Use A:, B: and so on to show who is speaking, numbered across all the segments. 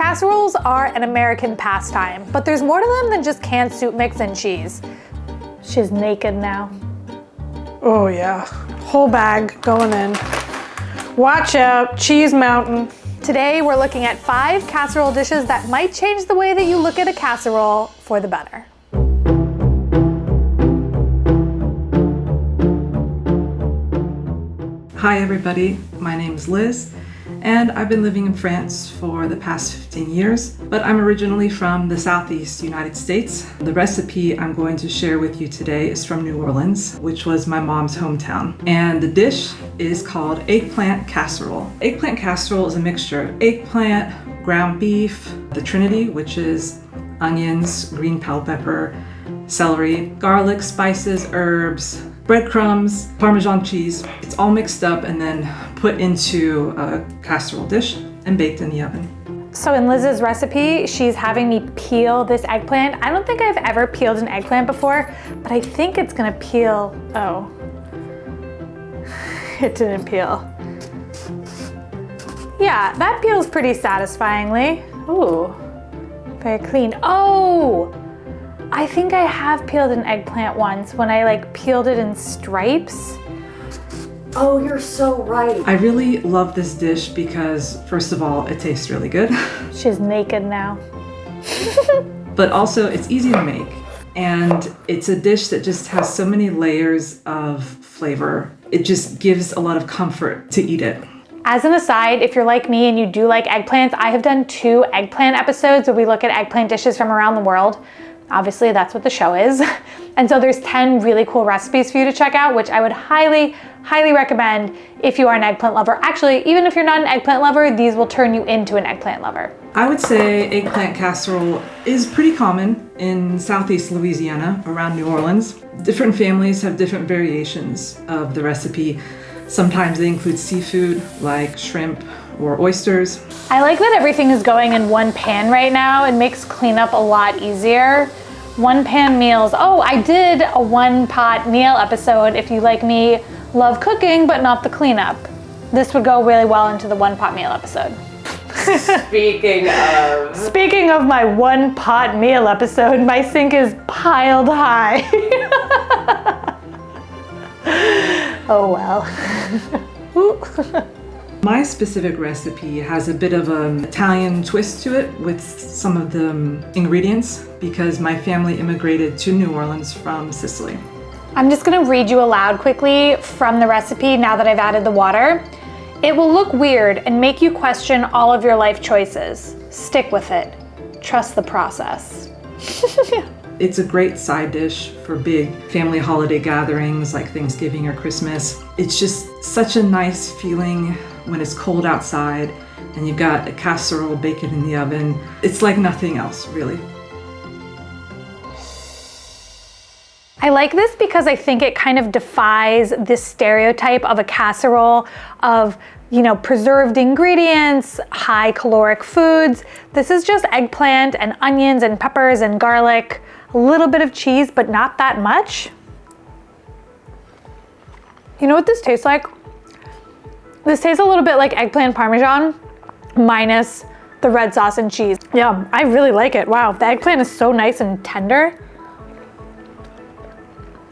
A: Casseroles are an American pastime, but there's more to them than just canned soup mix and cheese. She's naked now.
B: Oh yeah, whole bag going in. Watch out, cheese mountain.
A: Today we're looking at 5 casserole dishes that might change the way that you look at a casserole for the better.
C: Hi everybody, my name's Liz, and I've been living in France for the past 15 years, but I'm originally from the Southeast United States. The recipe I'm going to share with you today is from New Orleans, which was my mom's hometown. And the dish is called eggplant casserole. Eggplant casserole is a mixture of eggplant, ground beef, the trinity, which is onions, green bell pepper, celery, garlic, spices, herbs, breadcrumbs, Parmesan cheese. It's all mixed up and then put into a casserole dish and baked in the oven.
A: So in Liz's recipe, she's having me peel this eggplant. I don't think I've ever peeled an eggplant before, but I think it's gonna peel. Oh, it didn't peel. Yeah, that peels pretty satisfyingly. Ooh, very clean. Oh! I think I have peeled an eggplant once when I peeled it in stripes.
D: Oh, you're so right.
C: I really love this dish because, first of all, it tastes really good.
A: She's naked now.
C: But also, it's easy to make. And it's a dish that just has so many layers of flavor. It just gives a lot of comfort to eat it.
A: As an aside, if you're like me and you do like eggplants, I have done 2 eggplant episodes where we look at eggplant dishes from around the world. Obviously, that's what the show is. And so there's 10 really cool recipes for you to check out, which I would highly, highly recommend if you are an eggplant lover. Actually, even if you're not an eggplant lover, these will turn you into an eggplant lover.
C: I would say eggplant casserole is pretty common in Southeast Louisiana, around New Orleans. Different families have different variations of the recipe. Sometimes they include seafood like shrimp or oysters.
A: I like that everything is going in one pan right now. It makes cleanup a lot easier. One pan meals. Oh, I did a one pot meal episode. If you, like me, love cooking but not the cleanup, this would go really well into the one pot meal episode. Speaking of my one pot meal episode, my sink is piled high. Oh well.
C: My specific recipe has a bit of an Italian twist to it with some of the ingredients because my family immigrated to New Orleans from Sicily.
A: I'm just gonna read you aloud quickly from the recipe now that I've added the water. It will look weird and make you question all of your life choices. Stick with it. Trust the process.
C: It's a great side dish for big family holiday gatherings like Thanksgiving or Christmas. It's just such a nice feeling when it's cold outside and you've got a casserole baking in the oven. It's like nothing else, really.
A: I like this because I think it kind of defies this stereotype of a casserole of, preserved ingredients, high caloric foods. This is just eggplant and onions and peppers and garlic, a little bit of cheese, but not that much. You know what this tastes like? This tastes a little bit like eggplant Parmesan minus the red sauce and cheese. Yeah, I really like it. Wow, the eggplant is so nice and tender.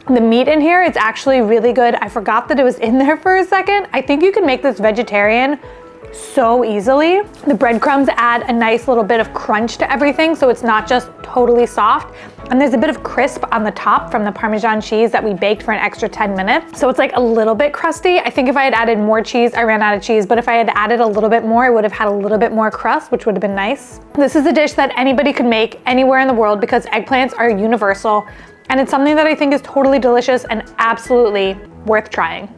A: The meat in here is actually really good. I forgot that it was in there for a second. I think you can make this vegetarian so easily. The breadcrumbs add a nice little bit of crunch to everything, so it's not just totally soft. And there's a bit of crisp on the top from the Parmesan cheese that we baked for an extra 10 minutes. So it's like a little bit crusty. I think if I had added more cheese, I ran out of cheese, but if I had added a little bit more, I would have had a little bit more crust, which would have been nice. This is a dish that anybody could make anywhere in the world because eggplants are universal. And it's something that I think is totally delicious and absolutely worth trying.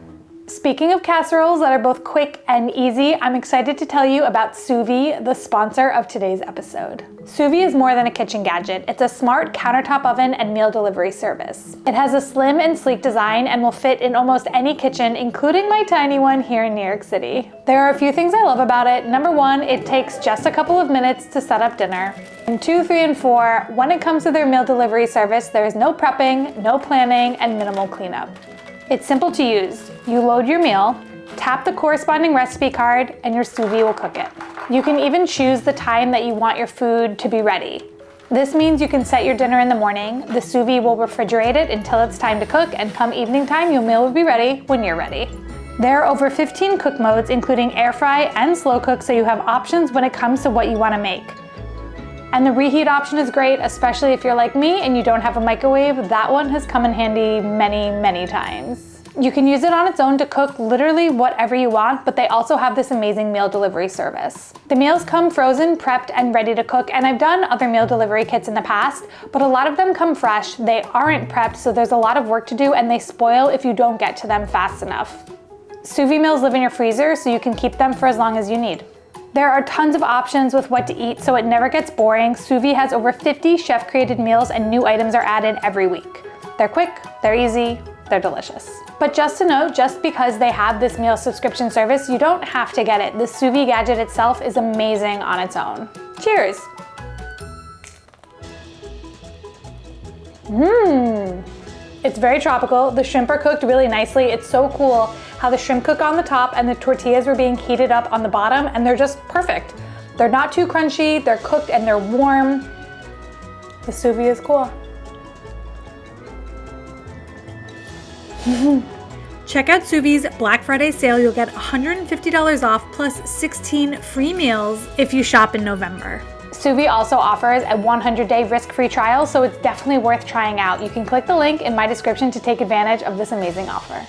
A: Speaking of casseroles that are both quick and easy, I'm excited to tell you about Sous Vide, the sponsor of today's episode. Sous Vide is more than a kitchen gadget. It's a smart countertop oven and meal delivery service. It has a slim and sleek design and will fit in almost any kitchen, including my tiny one here in New York City. There are a few things I love about it. Number 1, it takes just a couple of minutes to set up dinner. And 2, 3, and 4, when it comes to their meal delivery service, there is no prepping, no planning, and minimal cleanup. It's simple to use. You load your meal, tap the corresponding recipe card, and your sous vide will cook it. You can even choose the time that you want your food to be ready. This means you can set your dinner in the morning, the sous vide will refrigerate it until it's time to cook, and come evening time, your meal will be ready when you're ready. There are over 15 cook modes, including air fry and slow cook, so you have options when it comes to what you want to make. And the reheat option is great, especially if you're like me and you don't have a microwave. That one has come in handy many, many times. You can use it on its own to cook literally whatever you want, but they also have this amazing meal delivery service. The meals come frozen, prepped, and ready to cook, and I've done other meal delivery kits in the past, but a lot of them come fresh, they aren't prepped, so there's a lot of work to do, and they spoil if you don't get to them fast enough. Sous vide meals live in your freezer, so you can keep them for as long as you need. There are tons of options with what to eat, so it never gets boring. Sous vide has over 50 chef-created meals, and new items are added every week. They're quick, they're easy, they're delicious. But just to note, just because they have this meal subscription service, you don't have to get it. The sous vide gadget itself is amazing on its own. Cheers. It's very tropical. The shrimp are cooked really nicely. It's so cool how the shrimp cook on the top and the tortillas were being heated up on the bottom, and they're just perfect. They're not too crunchy, they're cooked and they're warm. The sous vide is cool.
E: Check out Sous Vide's Black Friday sale. You'll get $150 off plus 16 free meals if you shop in November.
A: Sous vide also offers a 100-day risk-free trial, so it's definitely worth trying out. You can click the link in my description to take advantage of this amazing offer.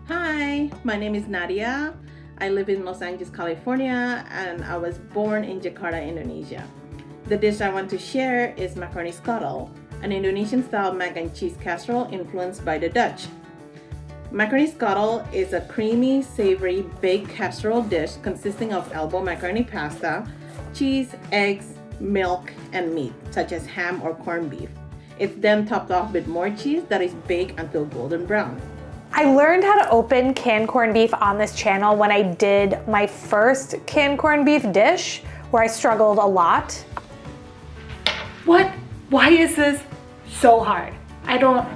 F: Hi, my name is Nadia. I live in Los Angeles, California, and I was born in Jakarta, Indonesia. The dish I want to share is Macaroni Schotel, an Indonesian-style mac and cheese casserole influenced by the Dutch. Macaroni Schotel is a creamy, savory, baked casserole dish consisting of elbow macaroni pasta, cheese, eggs, milk, and meat, such as ham or corned beef. It's then topped off with more cheese that is baked until golden brown.
A: I learned how to open canned corned beef on this channel when I did my first canned corned beef dish, where I struggled a lot.
E: What? Why is this so hard? I don't...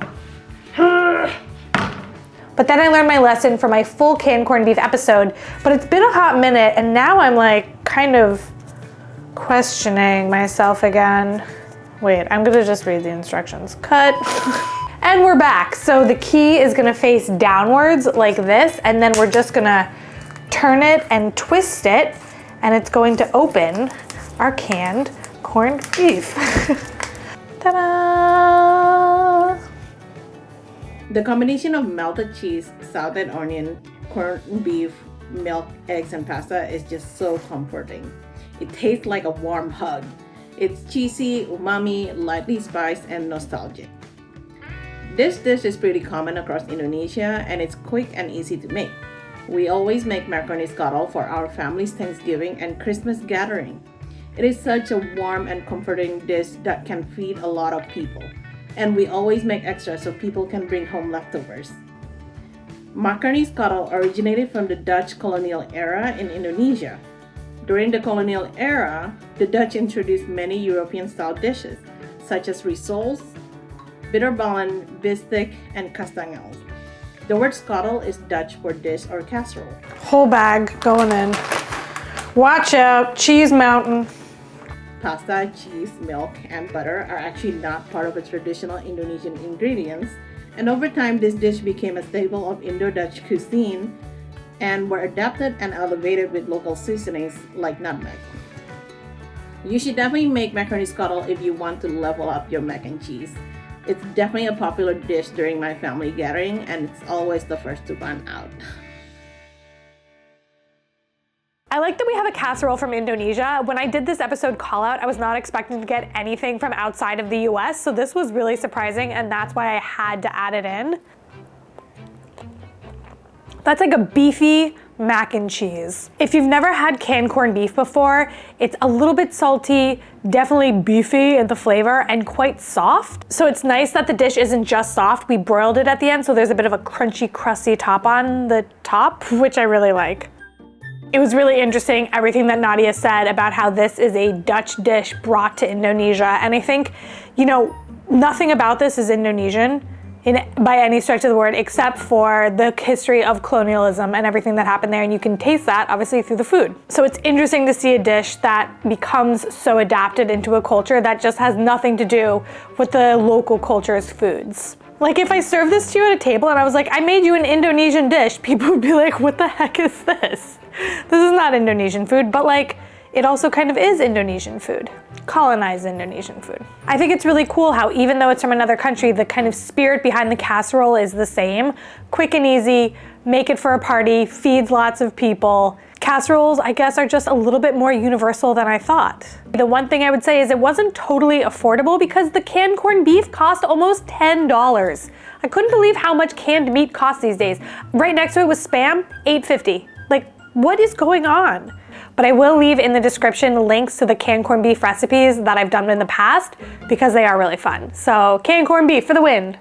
A: But then I learned my lesson for my full canned corned beef episode, but it's been a hot minute and now I'm like kind of questioning myself again. Wait, I'm gonna just read the instructions. Cut. And we're back. So the key is gonna face downwards like this, and then we're just gonna turn it and twist it, and it's going to open our canned corned beef. Ta-da!
F: The combination of melted cheese, salted onion, corned beef, milk, eggs, and pasta is just so comforting. It tastes like a warm hug. It's cheesy, umami, lightly spiced, and nostalgic. This dish is pretty common across Indonesia, and it's quick and easy to make. We always make macaroni schotel for our family's Thanksgiving and Christmas gathering. It is such a warm and comforting dish that can feed a lot of people, and we always make extra so people can bring home leftovers. Macaroni schotel originated from the Dutch colonial era in Indonesia. During the colonial era, the Dutch introduced many European-style dishes, such as rissoles, bitterballen, bistek, and castanjals. The word schotel is Dutch for dish or casserole.
B: Whole bag going in. Watch out, cheese mountain.
F: Pasta, cheese, milk, and butter are actually not part of the traditional Indonesian ingredients, and over time this dish became a staple of Indo-Dutch cuisine and were adapted and elevated with local seasonings like nutmeg. You should definitely make macaroni schotel if you want to level up your mac and cheese. It's definitely a popular dish during my family gathering, and it's always the first to run out.
A: I like that we have a casserole from Indonesia. When I did this episode call out, I was not expecting to get anything from outside of the US, so this was really surprising, and that's why I had to add it in. That's like a beefy mac and cheese. If you've never had canned corned beef before, it's a little bit salty, definitely beefy in the flavor, and quite soft. So it's nice that the dish isn't just soft. We broiled it at the end, so there's a bit of a crunchy, crusty top on the top, which I really like. It was really interesting everything that Nadia said about how this is a Dutch dish brought to Indonesia. And I think, you know, nothing about this is Indonesian. by any stretch of the word, except for the history of colonialism and everything that happened there. And you can taste that obviously through the food. So it's interesting to see a dish that becomes so adapted into a culture that just has nothing to do with the local culture's foods. Like if I serve this to you at a table and I was like, I made you an Indonesian dish, people would be like, what the heck is this? This is not Indonesian food, but like, it also kind of is Indonesian food, colonized Indonesian food. I think it's really cool how even though it's from another country, the kind of spirit behind the casserole is the same. Quick and easy, make it for a party, feeds lots of people. Casseroles, I guess, are just a little bit more universal than I thought. The one thing I would say is it wasn't totally affordable because the canned corned beef cost almost $10. I couldn't believe how much canned meat costs these days. Right next to it was Spam, $8.50. Like, what is going on? But I will leave in the description links to the canned corned beef recipes that I've done in the past because they are really fun. So canned corned beef for the win.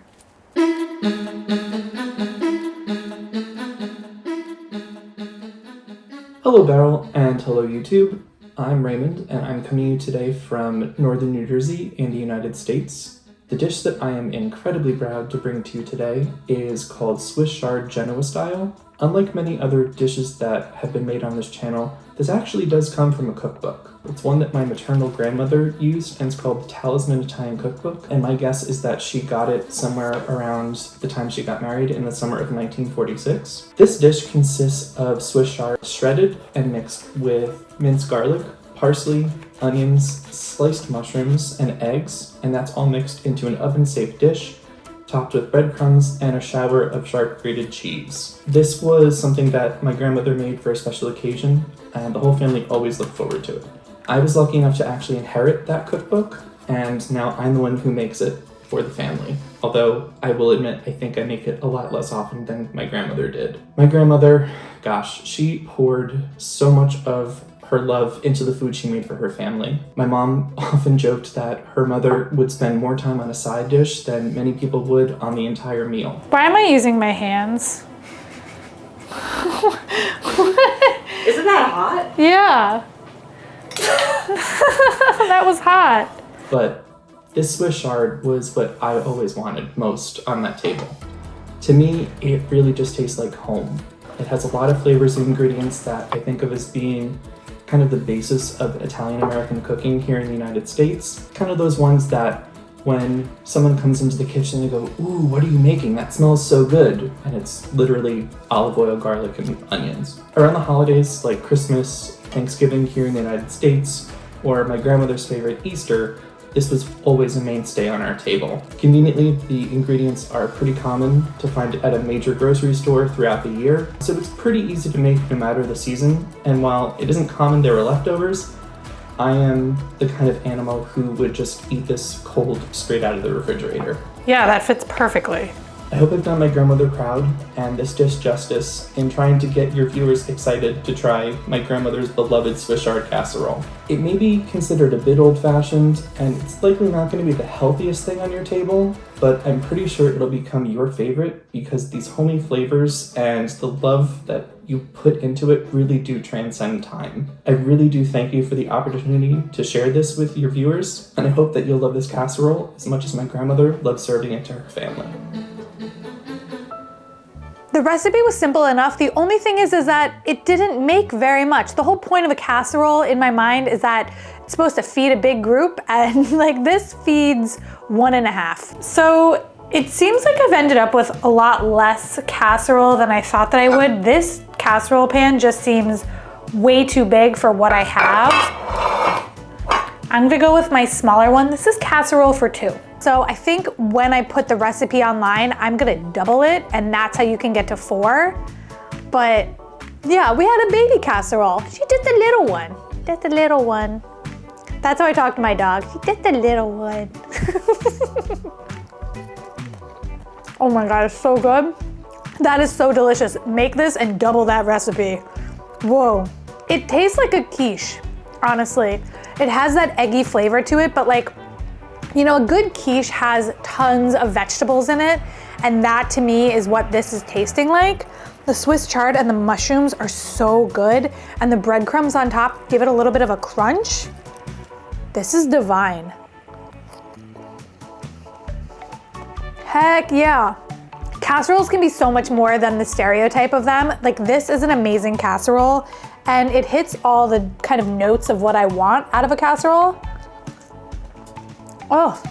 G: Hello Beryl and hello YouTube. I'm Raymond and I'm coming to you today from northern New Jersey in the United States. The dish that I am incredibly proud to bring to you today is called Swiss Chard Genoa-Style. Unlike many other dishes that have been made on this channel, this actually does come from a cookbook. It's one that my maternal grandmother used, and it's called the Talisman Italian Cookbook, and my guess is that she got it somewhere around the time she got married in the summer of 1946. This dish consists of Swiss chard shredded and mixed with minced garlic, parsley, onions, sliced mushrooms, and eggs, and that's all mixed into an oven-safe dish topped with breadcrumbs and a shower of sharp grated cheese. This was something that my grandmother made for a special occasion, and the whole family always looked forward to it. I was lucky enough to actually inherit that cookbook, and now I'm the one who makes it for the family. Although, I will admit, I think I make it a lot less often than my grandmother did. My grandmother, gosh, she poured so much of her love into the food she made for her family. My mom often joked that her mother would spend more time on a side dish than many people would on the entire meal.
A: Why am I using my hands?
D: Isn't that hot?
A: Yeah. That was hot.
G: But this Swiss chard was what I always wanted most on that table. To me, it really just tastes like home. It has a lot of flavors and ingredients that I think of as being kind of the basis of Italian-American cooking here in the United States. Kind of those ones that when someone comes into the kitchen, they go, ooh, what are you making? That smells so good. And it's literally olive oil, garlic, and onions. Around the holidays, like Christmas, Thanksgiving here in the United States, or my grandmother's favorite, Easter, this was always a mainstay on our table. Conveniently, the ingredients are pretty common to find at a major grocery store throughout the year, so it's pretty easy to make no matter the season, and while it isn't common there were leftovers, I am the kind of animal who would just eat this cold straight out of the refrigerator.
A: Yeah, that fits perfectly.
G: I hope I've done my grandmother proud and this dish justice in trying to get your viewers excited to try my grandmother's beloved Swiss chard casserole. It may be considered a bit old-fashioned, and it's likely not going to be the healthiest thing on your table, but I'm pretty sure it'll become your favorite because these homey flavors and the love that you put into it really do transcend time. I really do thank you for the opportunity to share this with your viewers, and I hope that you'll love this casserole as much as my grandmother loved serving it to her family.
A: The recipe was simple enough. The only thing is that it didn't make very much. The whole point of a casserole in my mind is that it's supposed to feed a big group, and like this feeds 1.5. So it seems like I've ended up with a lot less casserole than I thought that I would. This casserole pan just seems way too big for what I have. I'm gonna go with my smaller one. This is casserole for 2. So I think when I put the recipe online, I'm gonna double it, and that's how you can get to 4. But yeah, we had a baby casserole. She did the little one. Just the little one. That's how I talk to my dog. She did the little one. Oh my God, it's so good. That is so delicious. Make this and double that recipe. Whoa. It tastes like a quiche, honestly. It has that eggy flavor to it, but like, you know, a good quiche has tons of vegetables in it, and that to me is what this is tasting like. The Swiss chard and the mushrooms are so good, and the breadcrumbs on top give it a little bit of a crunch. This is divine. Heck yeah. Casseroles can be so much more than the stereotype of them. Like this is an amazing casserole and it hits all the kind of notes of what I want out of a casserole. Oh,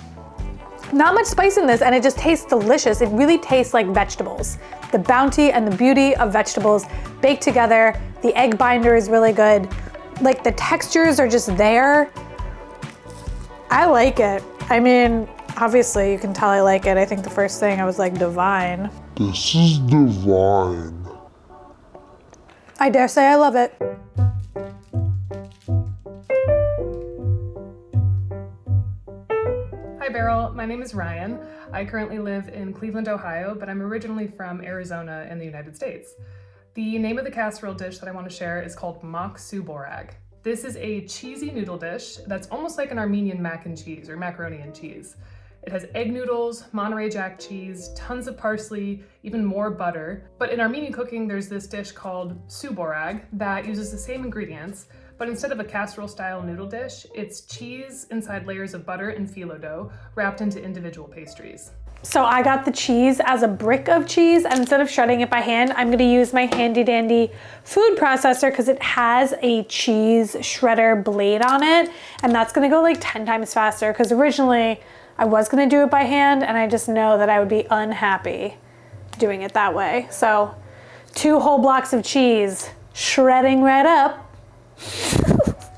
A: not much spice in this and it just tastes delicious. It really tastes like vegetables. The bounty and the beauty of vegetables baked together. The egg binder is really good. Like the textures are just there. I like it. I mean, obviously you can tell I like it. I think the first thing I was like, divine.
H: This is divine.
A: I dare say I love it.
I: Hi Beryl, my name is Ryan. I currently live in Cleveland, Ohio, but I'm originally from Arizona in the United States. The name of the casserole dish that I want to share is called mock su Boereg. This is a cheesy noodle dish that's almost like an Armenian mac and cheese or macaroni and cheese. It has egg noodles, Monterey Jack cheese, tons of parsley, even more butter. But in Armenian cooking, there's this dish called su Boereg that uses the same ingredients, but instead of a casserole style noodle dish, it's cheese inside layers of butter and phyllo dough wrapped into individual pastries.
A: So I got the cheese as a brick of cheese, and instead of shredding it by hand, I'm gonna use my handy dandy food processor because it has a cheese shredder blade on it, and that's gonna go like 10 times faster because originally I was gonna do it by hand and I just know that I would be unhappy doing it that way. So 2 whole blocks of cheese, shredding right up.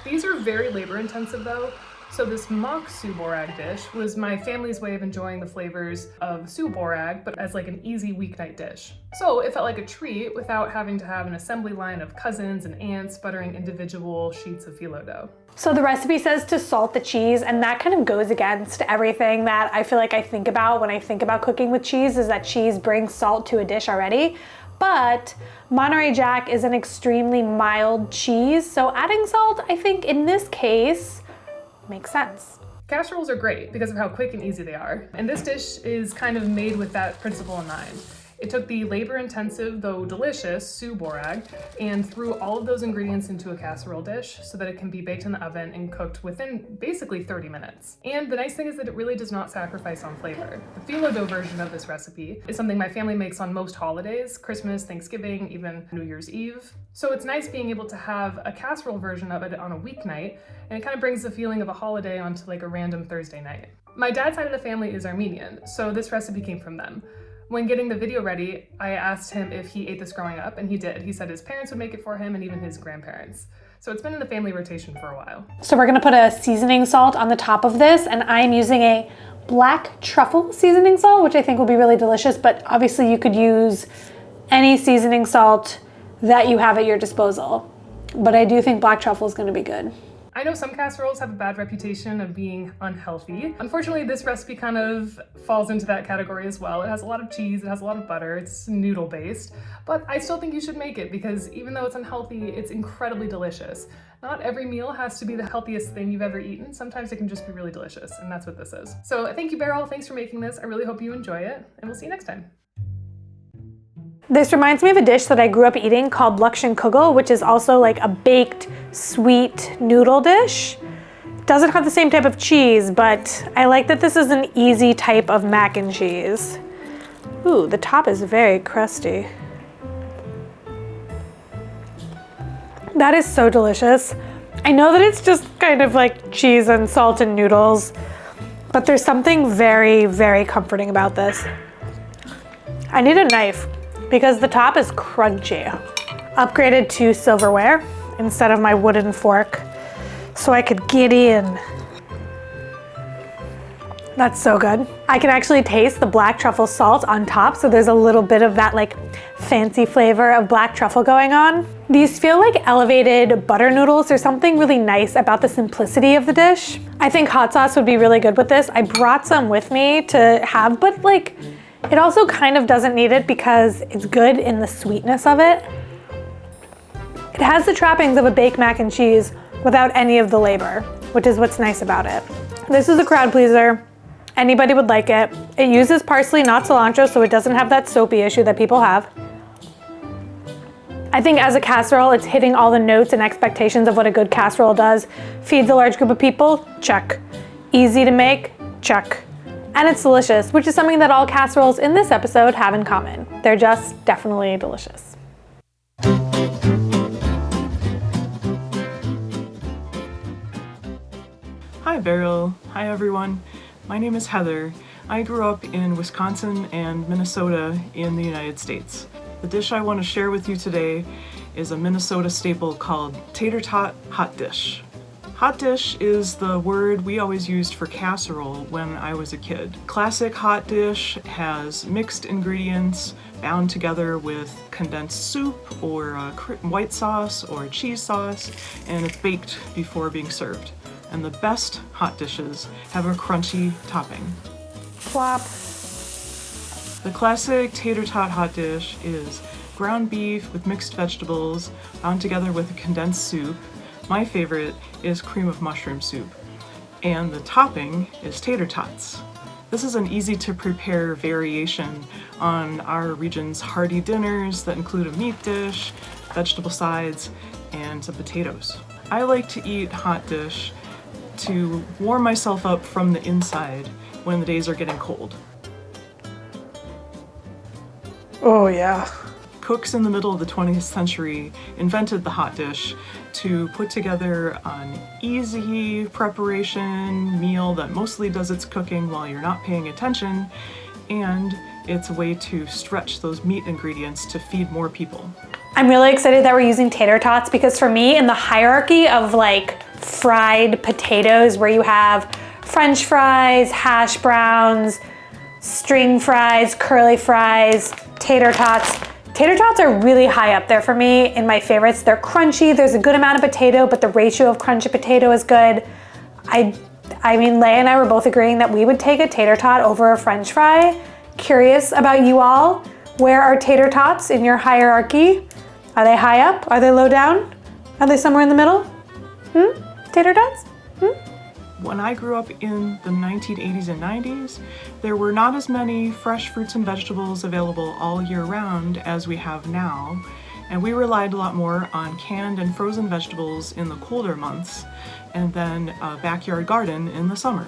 I: These are very labor intensive though. So this mock su Boereg dish was my family's way of enjoying the flavors of su Boereg, but as like an easy weeknight dish. So it felt like a treat without having to have an assembly line of cousins and aunts buttering individual sheets of phyllo dough.
A: So the recipe says to salt the cheese, and that kind of goes against everything that I feel like I think about when I think about cooking with cheese, is that cheese brings salt to a dish already. But Monterey Jack is an extremely mild cheese, so adding salt, I think in this case, makes sense.
I: Casseroles are great because of how quick and easy they are, and this dish is kind of made with that principle in mind. It took the labor-intensive, though delicious, su Boereg and threw all of those ingredients into a casserole dish so that it can be baked in the oven and cooked within basically 30 minutes. And the nice thing is that it really does not sacrifice on flavor. The phyllo dough version of this recipe is something my family makes on most holidays, Christmas, Thanksgiving, even New Year's Eve. So it's nice being able to have a casserole version of it on a weeknight, and it kind of brings the feeling of a holiday onto like a random Thursday night. My dad's side of the family is Armenian, so this recipe came from them. When getting the video ready, I asked him if he ate this growing up, and he did. He said his parents would make it for him and even his grandparents. So it's been in the family rotation for a while.
A: So we're gonna put a seasoning salt on the top of this, and I'm using a black truffle seasoning salt, which I think will be really delicious, but obviously you could use any seasoning salt that you have at your disposal. But I do think black truffle is gonna be good.
I: I know some casseroles have a bad reputation of being unhealthy. Unfortunately, this recipe kind of falls into that category as well. It has a lot of cheese, it has a lot of butter, it's noodle based, but I still think you should make it because even though it's unhealthy, it's incredibly delicious. Not every meal has to be the healthiest thing you've ever eaten. Sometimes it can just be really delicious, and that's what this is. So thank you, Beryl. Thanks for making this. I really hope you enjoy it, and we'll see you next time.
A: This reminds me of a dish that I grew up eating called Lakshan Kugel, which is also like a baked sweet noodle dish. Doesn't have the same type of cheese, but I like that this is an easy type of mac and cheese. Ooh, the top is very crusty. That is so delicious. I know that it's just kind of like cheese and salt and noodles, but there's something very, very comforting about this. I need a knife because the top is crunchy. Upgraded to silverware instead of my wooden fork so I could get in. That's so good. I can actually taste the black truffle salt on top, so there's a little bit of that like fancy flavor of black truffle going on. These feel like elevated butter noodles. There's something really nice about the simplicity of the dish. I think hot sauce would be really good with this. I brought some with me to have, but like, it also kind of doesn't need it because it's good in the sweetness of it. It has the trappings of a baked mac and cheese without any of the labor, which is what's nice about it. This is a crowd pleaser. Anybody would like it. It uses parsley, not cilantro, so it doesn't have that soapy issue that people have. I think as a casserole, it's hitting all the notes and expectations of what a good casserole does. Feeds a large group of people, check. Easy to make, check. And it's delicious, which is something that all casseroles in this episode have in common. They're just definitely delicious.
J: Hi Beryl. Hi everyone. My name is Heather. I grew up in Wisconsin and Minnesota in the United States. The dish I want to share with you today is a Minnesota staple called Tater Tot Hot Dish. Hot dish is the word we always used for casserole when I was a kid. Classic hot dish has mixed ingredients bound together with condensed soup or white sauce or cheese sauce, and it's baked before being served. And the best hot dishes have a crunchy topping.
A: Plop.
J: The classic tater tot hot dish is ground beef with mixed vegetables bound together with a condensed soup. My favorite is cream of mushroom soup. And the topping is tater tots. This is an easy to prepare variation on our region's hearty dinners that include a meat dish, vegetable sides, and some potatoes. I like to eat hot dish to warm myself up from the inside when the days are getting cold.
B: Oh yeah.
J: Cooks in the middle of the 20th century invented the hot dish to put together an easy preparation meal that mostly does its cooking while you're not paying attention, and it's a way to stretch those meat ingredients to feed more people.
A: I'm really excited that we're using tater tots because for me, in the hierarchy of like fried potatoes where you have French fries, hash browns, string fries, curly fries, tater tots. Tater tots are really high up there for me in my favorites. They're crunchy, there's a good amount of potato, but the ratio of crunchy potato is good. I mean, Leia and I were both agreeing that we would take a tater tot over a French fry. Curious about you all. Where are tater tots in your hierarchy? Are they high up? Are they low down? Are they somewhere in the middle? Tater tots?
J: When I grew up in the 1980s and 90s, there were not as many fresh fruits and vegetables available all year round as we have now, and we relied a lot more on canned and frozen vegetables in the colder months, and then a backyard garden in the summer.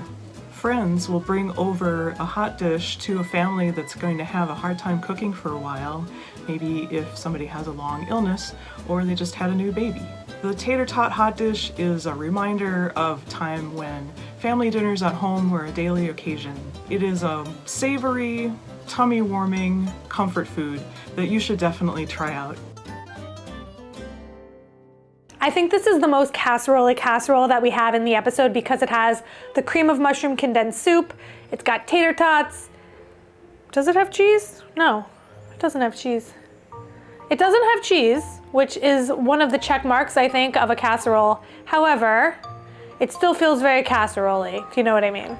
J: Friends will bring over a hot dish to a family that's going to have a hard time cooking for a while, maybe if somebody has a long illness or they just had a new baby. The tater tot hot dish is a reminder of time when family dinners at home were a daily occasion. It is a savory, tummy-warming comfort food that you should definitely try out.
A: I think this is the most casserole that we have in the episode because it has the cream of mushroom condensed soup, it's got tater tots. Does it have cheese? No, it doesn't have cheese. It doesn't have cheese, which is one of the check marks, I think, of a casserole. However, it still feels very casserole-y, if you know what I mean.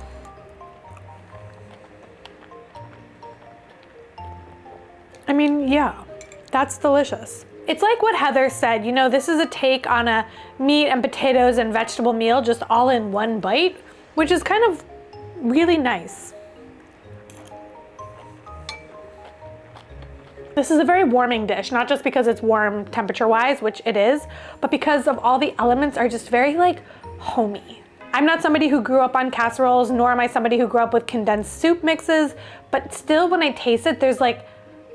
A: I mean, yeah, that's delicious. It's like what Heather said, you know, this is a take on a meat and potatoes and vegetable meal just all in one bite, which is kind of really nice. This is a very warming dish, not just because it's warm temperature-wise, which it is, but because of all the elements are just very like homey. I'm not somebody who grew up on casseroles, nor am I somebody who grew up with condensed soup mixes, but still when I taste it, there's like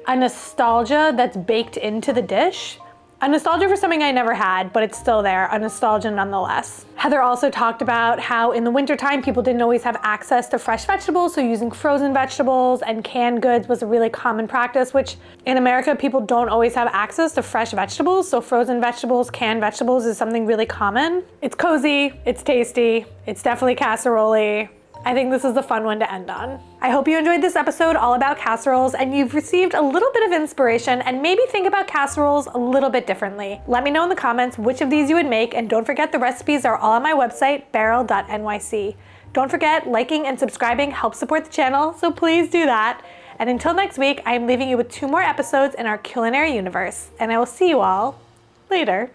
A: a nostalgia that's baked into the dish. A nostalgia for something I never had, but it's still there, a nostalgia nonetheless. Heather also talked about how in the wintertime, people didn't always have access to fresh vegetables, so using frozen vegetables and canned goods was a really common practice, which in America, people don't always have access to fresh vegetables, so frozen vegetables, canned vegetables is something really common. It's cozy, it's tasty, it's definitely casserole-y. I think this is a fun one to end on. I hope you enjoyed this episode all about casseroles and you've received a little bit of inspiration and maybe think about casseroles a little bit differently. Let me know in the comments which of these you would make, and don't forget the recipes are all on my website, beryl.nyc. Don't forget, liking and subscribing helps support the channel, so please do that. And until next week, I am leaving you with 2 more episodes in our culinary universe, and I will see you all later.